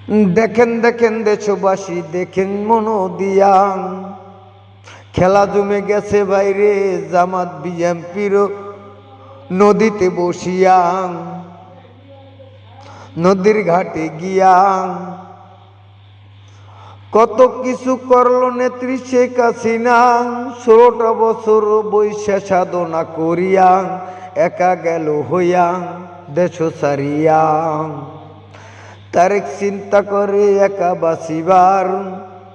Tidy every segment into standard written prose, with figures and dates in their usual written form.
দেখেন দেখেন দেশবাসী দেখেন মনো দিয়া, খেলা জমে গেছে বাইরে জামাত বিএমপির নদীতে বসিয়া, নদীর ঘাটে গিয়া কত কিছু করলো নেত্রী শেখ হাসিনা। 16টা বছর বৈশা সাধনা করিয়া একা গেল হইয়া দেশ সারিয়া। তারেক চিন্তা করে একা বাঁচিবার,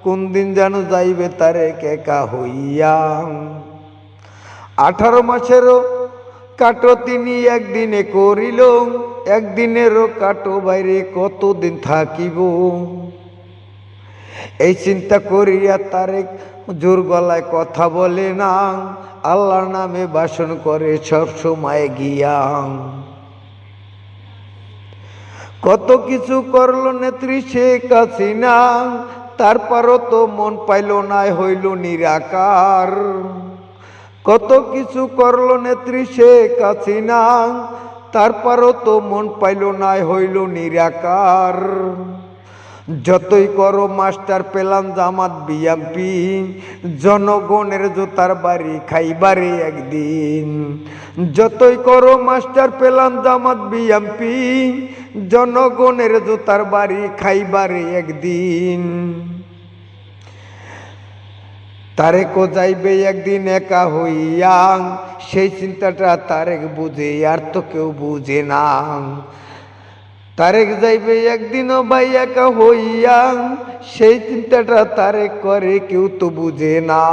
কোন দিন যেন যাইবে তারেক একা হইয়া। 18 মাসেরও কাটো তিনি একদিনে করিল, একদিনেরও কাটো বাইরে কতদিন থাকিব। এই চিন্তা করিয়া তারেক জোর গলায় কথা বলে না, আল্লাহর নামে ভাষণ করে সব সময় গিয়া। কত কিছু করলো নেত্রী শেখ হাসিনা, তারপরও তো মন পাইল না, হইল নিরাকার। কত কিছু করলো নেত্রী শেখ হাসিনা, তারপরও তো মন পাইল না, হইল নিরাকার। যতই করো মাস্টার পেলাম জামাত বিএমপি, জনগণের জোতার বাড়ি খাইবারে একদিন। যতই করো মাস্টার পেলাম জামাত বিএমপি, জনগণের জোতার বাড়ি খাইবারে একদিন। তারেকও যাইবে একদিন একা হইয়া, সেই চিন্তাটা তারেক বুঝে আর তো কেউ বুঝে না। তারেক যাইবে একদিনও ভাই একা হইয়া, সেই চিন্তাটা তারেক করে কেউ তো বুঝে না।